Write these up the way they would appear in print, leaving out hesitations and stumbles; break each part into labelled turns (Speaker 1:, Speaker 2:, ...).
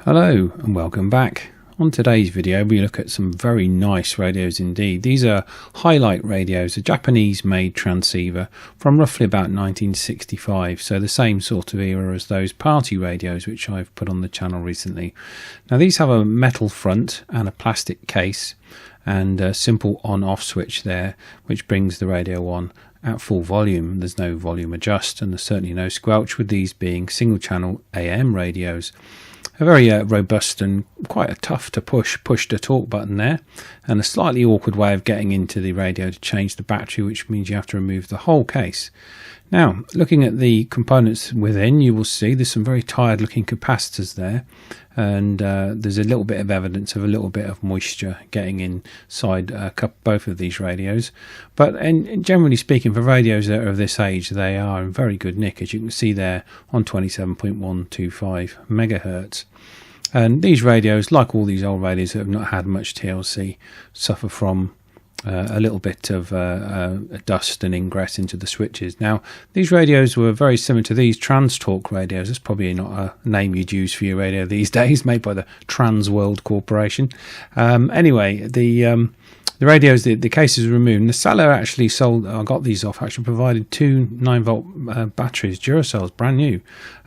Speaker 1: Hello and welcome back. On today's video we look at some very nice radios indeed. These are Hylite radios, a Japanese made transceiver from roughly about 1965, so the same sort of era as those party radios which I've put on the channel recently. Now these have a metal front and a plastic case and a simple on-off switch there which brings the radio on at full volume. There's no volume adjust and there's certainly no squelch, with these being single channel AM radios. A very robust and quite a tough to push to talk button there, and a slightly awkward way of getting into the radio to change the battery, which means you have to remove the whole case. Now looking at the components within, you will see there's some very tired looking capacitors there, and there's a little bit of evidence of a little bit of moisture getting inside both of these radios, but generally speaking, for radios that are of this age, they are in very good nick, as you can see there on 27.125 megahertz. And these radios, like all these old radios that have not had much TLC, suffer from a little bit of dust and ingress into the switches. Now these radios were very similar to these Trans-Talk radios. That's probably not a name you'd use for your radio these days, made by the Trans World Corporation. Anyway, the radios, the cases were removed, and the seller actually sold, I got these off, actually provided two 9-volt batteries, Duracells, brand new.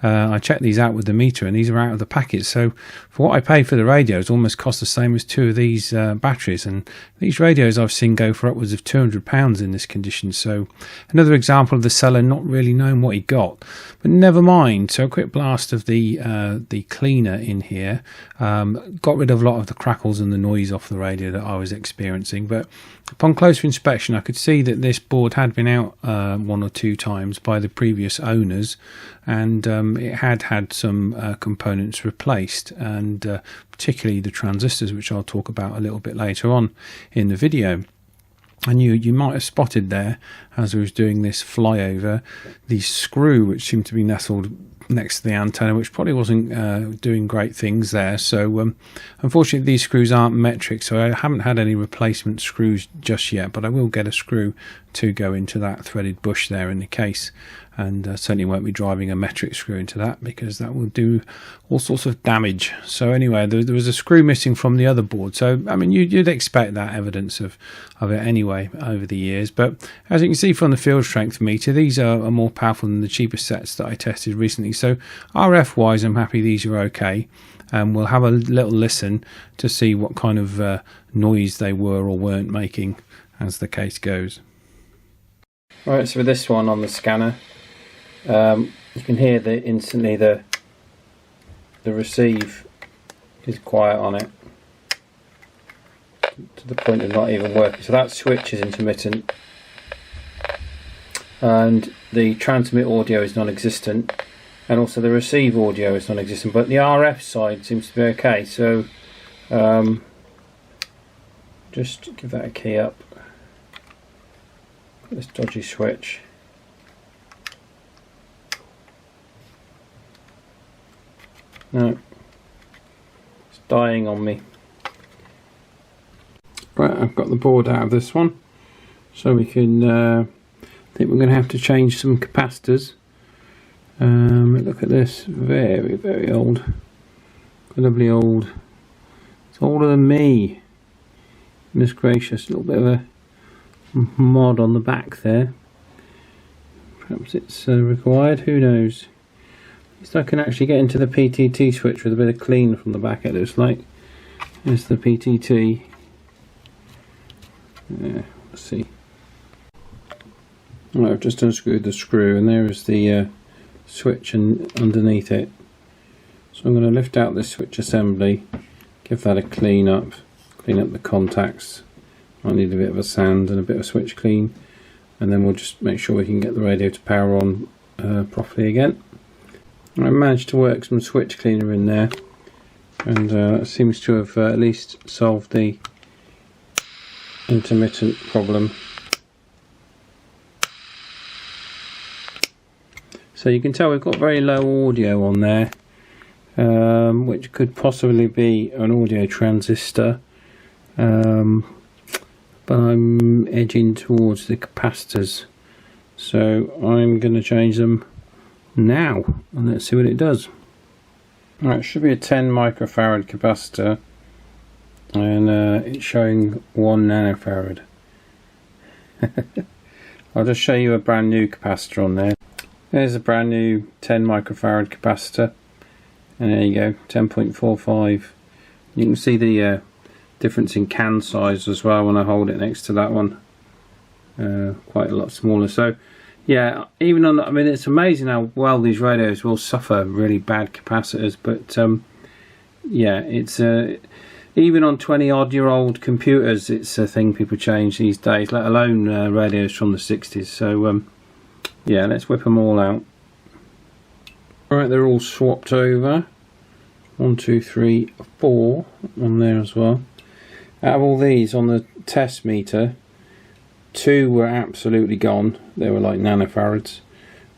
Speaker 1: I checked these out with the meter and these are out of the packet, so for what I paid for the radios, almost cost the same as two of these batteries. And these radios I've seen go for upwards of £200 in this condition, so another example of the seller not really knowing what he got. But never mind. So a quick blast of the cleaner in here got rid of a lot of the crackles and the noise off the radio that I was experiencing. But upon closer inspection, I could see that this board had been out one or two times by the previous owners, and it had some components replaced, and particularly the transistors, which I'll talk about a little bit later on in the video. And you might have spotted there, as I was doing this flyover, the screw which seemed to be nestled next to the antenna, which probably wasn't doing great things there. So unfortunately these screws aren't metric, so I haven't had any replacement screws just yet, but I will get a screw to go into that threaded bush there in the case, and certainly won't be driving a metric screw into that, because that will do all sorts of damage. So anyway, there was a screw missing from the other board, so I mean you'd expect that evidence of it anyway over the years. But as you can see from the field strength meter, these are more powerful than the cheaper sets that I tested recently, so RF wise I'm happy these are okay. We'll have a little listen to see what kind of noise they were or weren't making as the case goes. Right, so with this one on the scanner, you can hear that instantly the receive is quiet on it, to the point of not even working. So that switch is intermittent, and the transmit audio is non-existent, and also the receive audio is non-existent, but the RF side seems to be okay. So just give that a key up, this dodgy switch. No, it's dying on me. Right, I've got the board out of this one, so we can I think we're going to have to change some capacitors. Look at this, very old, incredibly old. It's older than me. Goodness gracious, a little bit of a mod on the back there. Perhaps it's required, who knows. At least I can actually get into the PTT switch with a bit of clean from the back, it looks like. There's the PTT. Yeah, let's see. Right, I've just unscrewed the screw, and there is the switch and underneath it. So I'm going to lift out this switch assembly, give that a clean up the contacts. Might need a bit of a sand and a bit of switch clean, and then we'll just make sure we can get the radio to power on properly again. I managed to work some switch cleaner in there, and that seems to have at least solved the intermittent problem. So you can tell we've got very low audio on there, which could possibly be an audio transistor, but I'm edging towards the capacitors, so I'm going to change them now, and let's see what it does. Right, it should be a 10 microfarad capacitor, and it's showing 1 nanofarad. I'll just show you a brand new capacitor on there. There's a brand new 10 microfarad capacitor, and there you go, 10.45. You can see the difference in can size as well when I hold it next to that one. Quite a lot smaller. So yeah, even on, I mean, it's amazing how well these radios will suffer really bad capacitors, but yeah, it's even on 20-odd-year-old computers, it's a thing people change these days, let alone radios from the 60s. So yeah, let's whip them all out. Alright, they're all swapped over. 1, 2, 3, 4 on there as well. Out of all these on the test meter, 2 were absolutely gone. They were like nanofarads,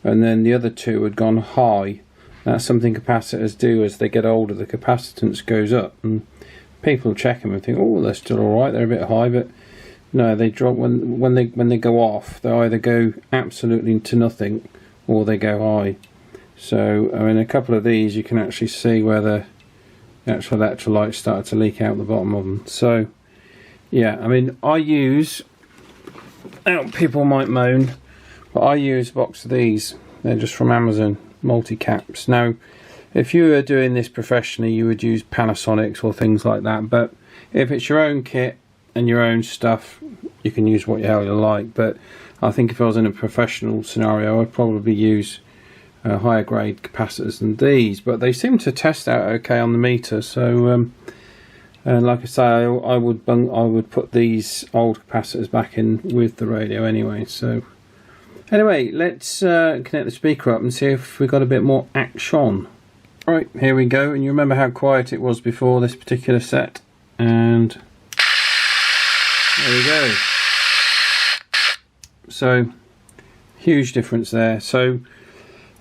Speaker 1: and then the other 2 had gone high. That's something capacitors do as they get older. The capacitance goes up, and people check them and think, oh, they're still alright, they're a bit high, but no, they drop when they go off. They either go absolutely to nothing or they go high. So I mean, a couple of these you can actually see where the actual electrolytes started to leak out the bottom of them. So yeah, I mean, I use, people might moan, but I use a box of these. They're just from Amazon, multi-caps. Now if you were doing this professionally, you would use Panasonics or things like that, but if it's your own kit and your own stuff, you can use what the hell you like. But I think if I was in a professional scenario, I'd probably use higher grade capacitors than these, but they seem to test out okay on the meter. So and like I say, I would put these old capacitors back in with the radio anyway. So anyway, let's connect the speaker up and see if we got a bit more action. Right, here we go, and you remember how quiet it was before this particular set, and there we go. So huge difference there. So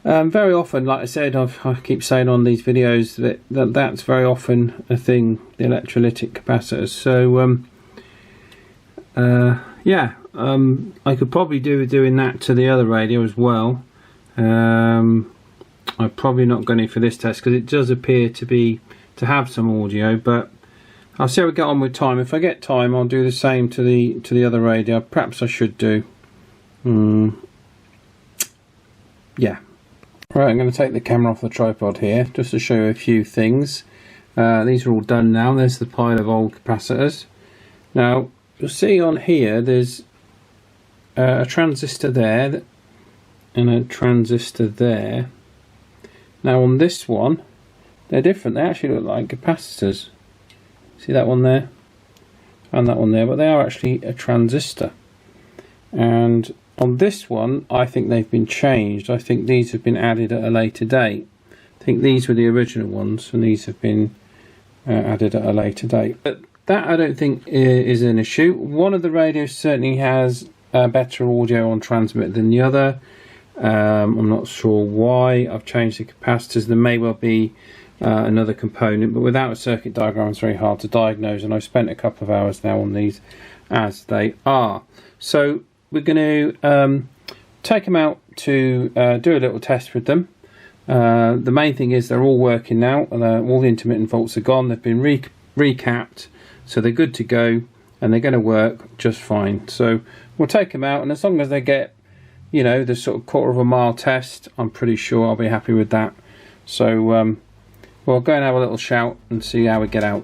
Speaker 1: very often, like I said, I keep saying on these videos that's very often a thing, the electrolytic capacitors. So yeah, I could probably do doing that to the other radio as well. I'm probably not going for this test because it does appear to have some audio, but I'll see how we get on with time. If I get time, I'll do the same to the other radio. Perhaps I should do. Yeah. Right, I'm going to take the camera off the tripod here just to show you a few things. These are all done now. There's the pile of old capacitors. Now you'll see on here there's a transistor there and a transistor there. Now on this one, they're different. They actually look like capacitors. See that one there and that one there, but they are actually a transistor. And on this one, I think they've been changed. I think these have been added at a later date. I think these were the original ones, and these have been added at a later date. But that I don't think is an issue. One of the radios certainly has better audio on transmit than the other. I'm not sure why. I've changed the capacitors. There may well be another component, but without a circuit diagram it's very hard to diagnose, and I've spent a couple of hours now on these as they are. So we're going to take them out to do a little test with them. The main thing is they're all working now, and all the intermittent volts are gone. They've been recapped, so they're good to go, and they're going to work just fine. So we'll take them out, and as long as they get, you know, the sort of 1/4 mile test, I'm pretty sure I'll be happy with that. So we'll go and have a little shout and see how we get out.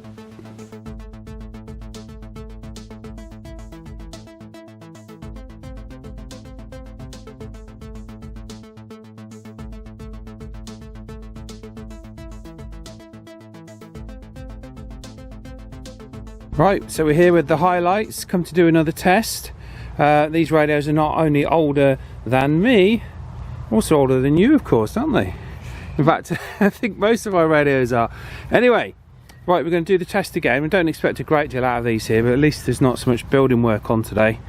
Speaker 1: Right, so we're here with the Hylites, come to do another test. These radios are not only older than me, also older than you, of course, aren't they? In fact, I think most of our radios are. Anyway, right, we're going to do the test again. We don't expect a great deal out of these here, but at least there's not so much building work on today.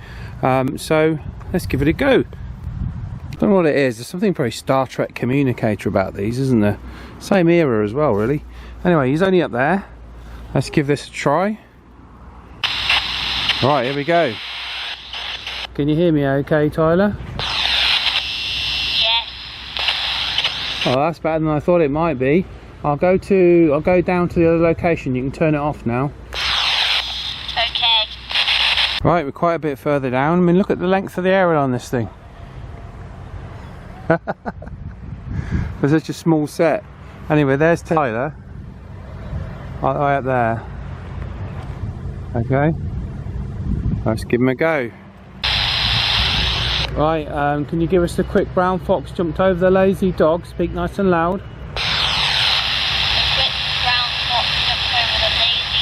Speaker 1: So let's give it a go. I don't know what it is. There's something very Star Trek communicator about these, isn't there? Same era as well, really. Anyway, he's only up there. Let's give this a try. Right, here we go. Can you hear me okay, Tyler?
Speaker 2: Yes.
Speaker 1: Oh, that's better than I thought it might be. I'll go down to the other location. You can turn it off now.
Speaker 2: Okay.
Speaker 1: Right, we're quite a bit further down. I mean, look at the length of the aerial on this thing. For such a small set. Anyway, there's Tyler. Right up there. Okay. Let's give him a go. Right, can you give us the quick brown fox jumped over the lazy dog? Speak nice and loud.
Speaker 2: The quick brown fox jumped over the lazy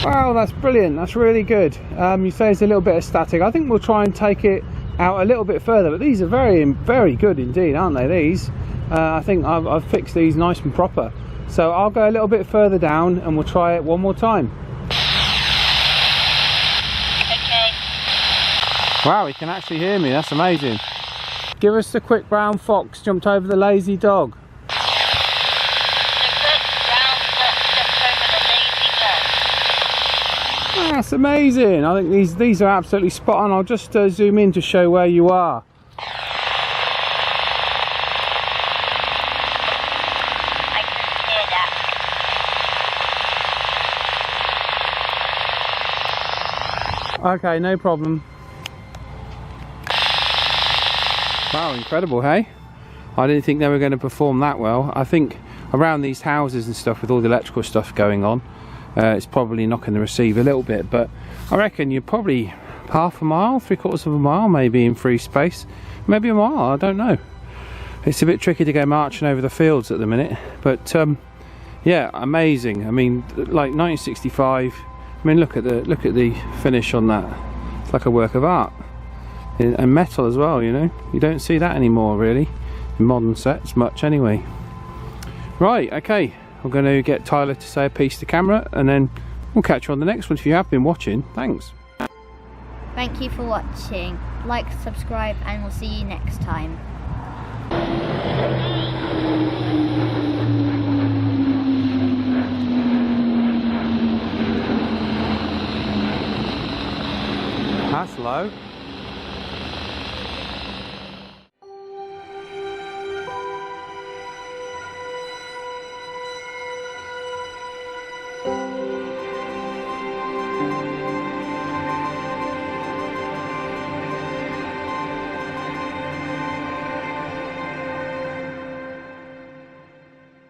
Speaker 2: dog.
Speaker 1: Wow, that's brilliant. That's really good. You say it's a little bit of static. I think we'll try and take it out a little bit further, but these are very, very good indeed, aren't they? These, I think I've fixed these nice and proper. So I'll go a little bit further down and we'll try it one more time.
Speaker 2: Okay.
Speaker 1: Wow, he can actually hear me. That's amazing. Give us the quick brown fox jumped over the lazy dog.
Speaker 2: The quick brown fox jumped over the lazy dog.
Speaker 1: That's amazing. I think these are absolutely spot on. I'll just zoom in to show where you are.
Speaker 2: I couldn't hear that.
Speaker 1: Okay, no problem. Wow, incredible, hey? I didn't think they were going to perform that well. I think around these houses and stuff with all the electrical stuff going on, it's probably knocking the receiver a little bit, but I reckon you're probably half a mile, 3/4 of a mile maybe in free space, maybe a mile, I don't know. It's a bit tricky to go marching over the fields at the minute, but yeah, amazing. I mean, like 1965. I mean, look at the finish on that. It's like a work of art, and metal as well. You know, you don't see that anymore really in modern sets much anyway. Right, okay. I'm going to get Tyler to say a piece to camera and then we'll catch you on the next one. If you have been watching, thanks.
Speaker 2: Thank you for watching. Like, subscribe, and we'll see you next time.
Speaker 1: That's low.